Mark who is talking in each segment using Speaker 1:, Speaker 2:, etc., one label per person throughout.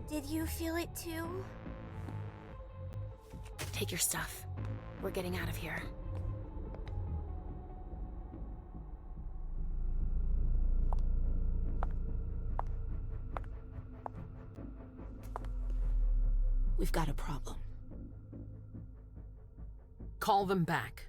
Speaker 1: Did you feel it too?
Speaker 2: Take your stuff. We're getting out of here. We've got a problem.
Speaker 3: Call them back.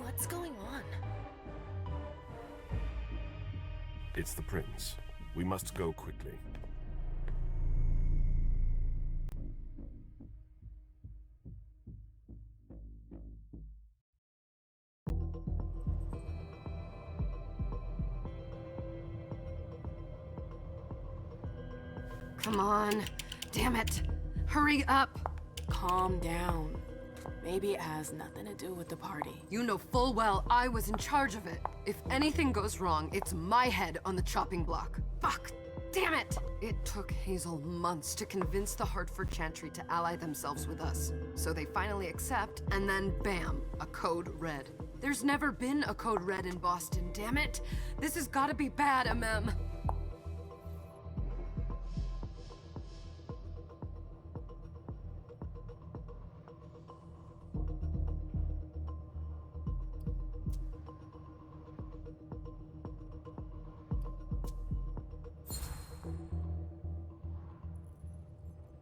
Speaker 2: What's going on?
Speaker 4: It's the prince. We must go quickly.
Speaker 3: Come on. Damn it. Hurry up.
Speaker 5: Calm down. Maybe it has nothing to do with the party.
Speaker 3: You know full well I was in charge of it. If anything goes wrong, it's my head on the chopping block. Fuck! Damn it! It took Hazel months to convince the Hartford Chantry to ally themselves with us. So they finally accept, and then bam, a code red. There's never been a code red in Boston, damn it! This has gotta be bad, MM.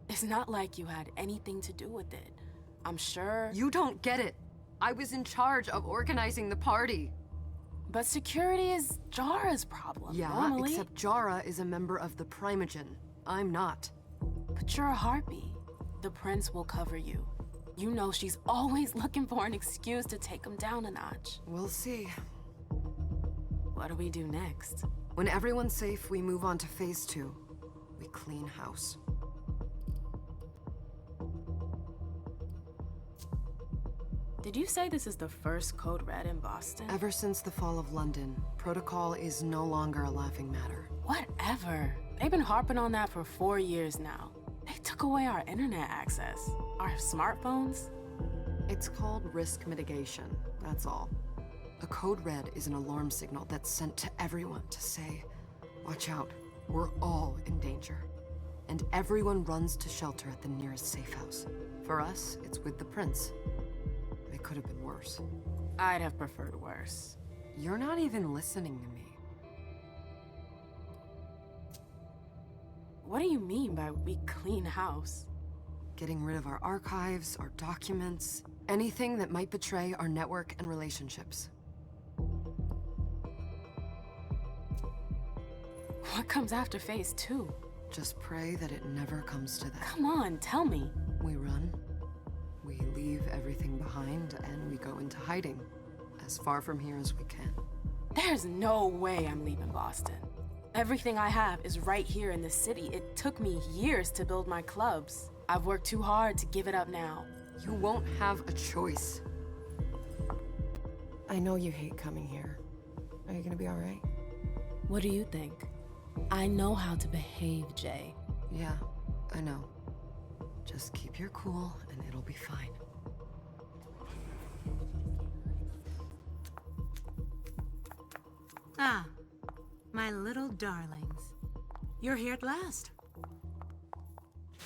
Speaker 5: It's not like you had anything to do with it. I'm sure...
Speaker 3: You don't get it. I was in charge of organizing the party.
Speaker 5: But security is Jara's problem,
Speaker 3: Yeah,
Speaker 5: normally.
Speaker 3: except Jara is a member of the Primogen. I'm not.
Speaker 5: But you're a harpy. The prince will cover you. You know she's always looking for an excuse to take him down a notch.
Speaker 3: We'll see.
Speaker 5: What do we do next?
Speaker 3: When everyone's safe, we move on to phase 2. We clean house.
Speaker 5: Did you say this is the first code red in Boston?
Speaker 3: Ever since the fall of London, protocol is no longer a laughing matter.
Speaker 5: Whatever. They've been harping on that for 4 years now. They took away our internet access. Our smartphones.
Speaker 3: It's called risk mitigation, that's all. A code red is an alarm signal that's sent to everyone to say, watch out, we're all in danger. And everyone runs to shelter at the nearest safe house. For us, it's with the prince. It could have been worse.
Speaker 5: I'd have preferred worse.
Speaker 3: You're not even listening to me.
Speaker 5: What do you mean by we clean house?
Speaker 3: Getting rid of our archives, our documents, anything that might betray our network and relationships.
Speaker 5: What comes after phase 2?
Speaker 3: Just pray that it never comes to that.
Speaker 5: Come on, tell me.
Speaker 3: We run. We leave everything behind and we go into hiding, as far from here as we can.
Speaker 5: There's no way I'm leaving Boston. Everything I have is right here in the city. It took me years to build my clubs. I've worked too hard to give it up now.
Speaker 3: You won't have a choice. I know you hate coming here. Are you gonna be all right?
Speaker 5: What do you think? I know how to behave, Jay.
Speaker 3: Yeah, I know. Just keep your cool and it'll be fine.
Speaker 6: Ah, my little darlings. You're here at last.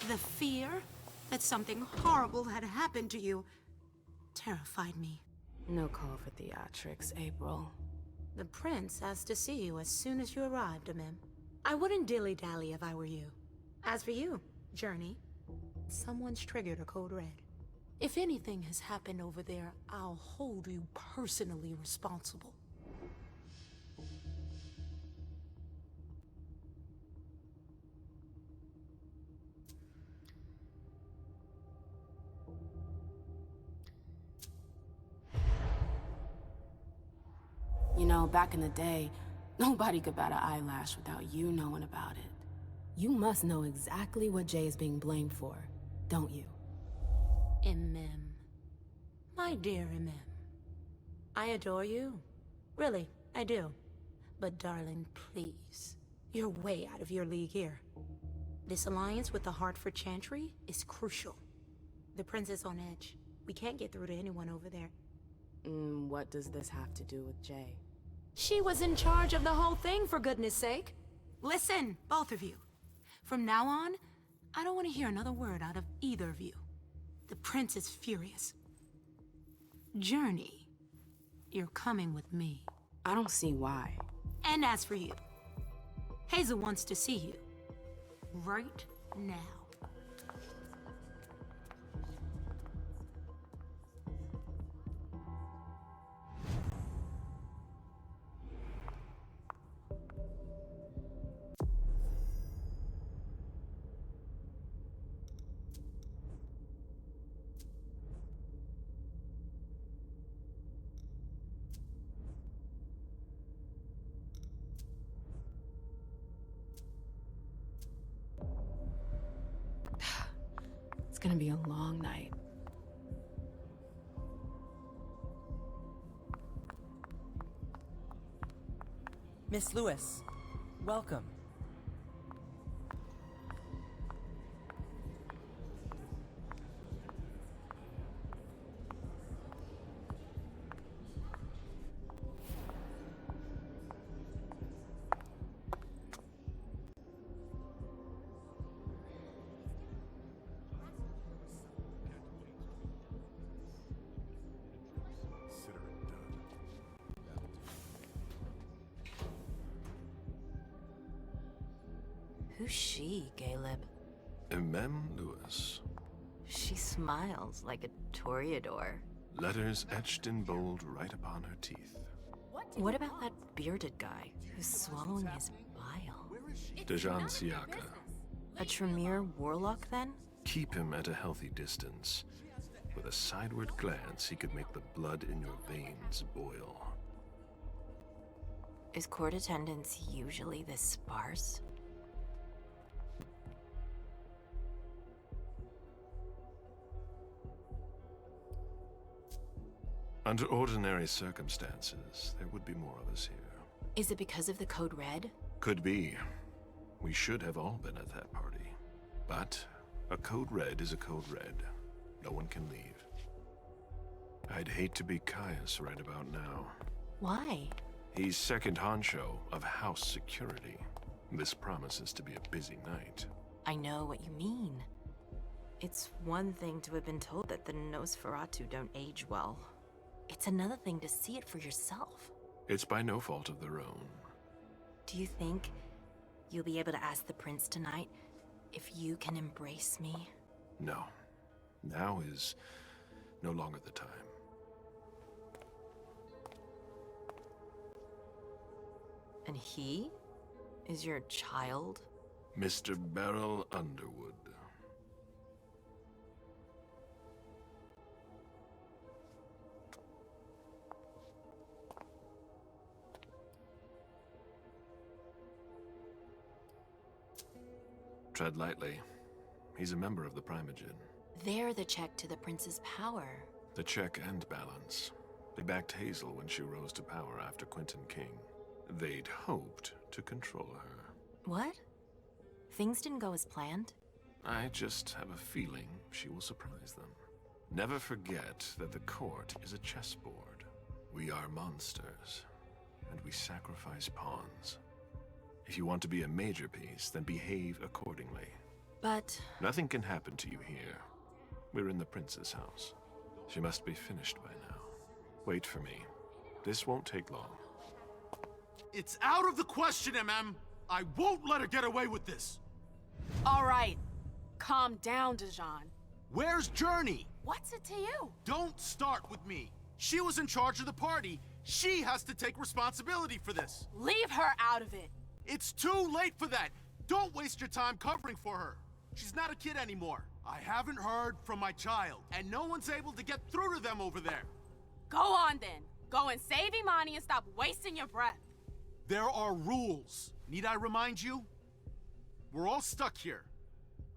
Speaker 6: The fear that something horrible had happened to you terrified me.
Speaker 5: No call for theatrics, April.
Speaker 6: The prince asked to see you as soon as you arrived, Amim. I wouldn't dilly-dally if I were you. As for you, Journey, someone's triggered a code red. If anything has happened over there, I'll hold you personally responsible.
Speaker 5: You know, back in the day, nobody could bat an eyelash without you knowing about it. You must know exactly what Jay is being blamed for, don't you?
Speaker 6: Imem. My dear Imem. I adore you. Really, I do. But darling, please. You're way out of your league here. This alliance with the Hartford Chantry is crucial. The prince is on edge. We can't get through to anyone over there.
Speaker 5: What does this have to do with Jay?
Speaker 6: She was in charge of the whole thing, for goodness sake. Listen, both of you. From now on, I don't want to hear another word out of either of you. The prince is furious. Journey, you're coming with me.
Speaker 5: I don't see why.
Speaker 6: And as for you, Hazel wants to see you. Right now.
Speaker 5: It's gonna be a long night.
Speaker 1: Miss Lewis, welcome.
Speaker 2: Who's she, Caleb?
Speaker 4: Mem Lewis.
Speaker 2: She smiles like a toreador.
Speaker 4: Letters etched in bold right upon her teeth.
Speaker 2: What about that bearded guy who's swallowing his bile?
Speaker 4: Dejan Siaka.
Speaker 2: A Tremere warlock, then?
Speaker 4: Keep him at a healthy distance. With a sideward glance, he could make the blood in your veins boil.
Speaker 2: Is court attendance usually this sparse?
Speaker 4: Under ordinary circumstances, there would be more of us here.
Speaker 2: Is it because of the Code Red?
Speaker 4: Could be. We should have all been at that party. But a Code Red is a Code Red. No one can leave. I'd hate to be Caius right about now.
Speaker 2: Why?
Speaker 4: He's second honcho of house security. This promises to be a busy night.
Speaker 2: I know what you mean. It's one thing to have been told that the Nosferatu don't age well. It's another thing to see it for yourself.
Speaker 4: It's by no fault of their own.
Speaker 2: Do you think you'll be able to ask the prince tonight if you can embrace me?
Speaker 4: No. Now is no longer the time.
Speaker 2: And he is your child?
Speaker 4: Mr. Beryl Underwood. Tread lightly. He's a member of the Primogen.
Speaker 2: They're the check to the prince's power.
Speaker 4: The check and balance. They backed Hazel when she rose to power after Quentin King. They'd hoped to control her.
Speaker 2: What? Things didn't go as planned?
Speaker 4: I just have a feeling she will surprise them. Never forget that the court is a chessboard. We are monsters, and we sacrifice pawns. If you want to be a major piece, then behave accordingly.
Speaker 2: But...
Speaker 4: Nothing can happen to you here. We're in the prince's house. She must be finished by now. Wait for me. This won't take long.
Speaker 7: It's out of the question, MM! I won't let her get away with this!
Speaker 5: All right. Calm down, Dejan.
Speaker 7: Where's Journey?
Speaker 5: What's it to you?
Speaker 7: Don't start with me. She was in charge of the party. She has to take responsibility for this.
Speaker 5: Leave her out of it.
Speaker 7: It's too late for that. Don't waste your time covering for her. She's not a kid anymore. I haven't heard from my child, and no one's able to get through to them over there.
Speaker 5: Go on then. Go and save Imani and stop wasting your breath.
Speaker 7: There are rules. Need I remind you? We're all stuck here.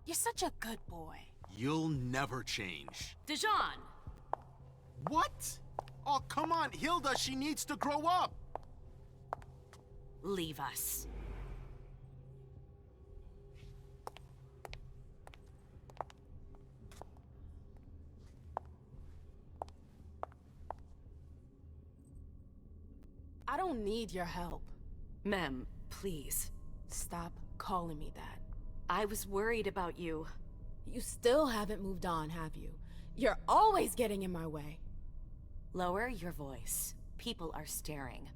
Speaker 5: You're such a good boy.
Speaker 7: You'll never change.
Speaker 5: Dejan!
Speaker 7: What? Oh, come on, Hilda, she needs to grow up.
Speaker 2: Leave us.
Speaker 5: I don't need your help.
Speaker 2: Mem, please.
Speaker 5: Stop calling me that.
Speaker 2: I was worried about you.
Speaker 5: You still haven't moved on, have you? You're always getting in my way.
Speaker 2: Lower your voice. People are staring.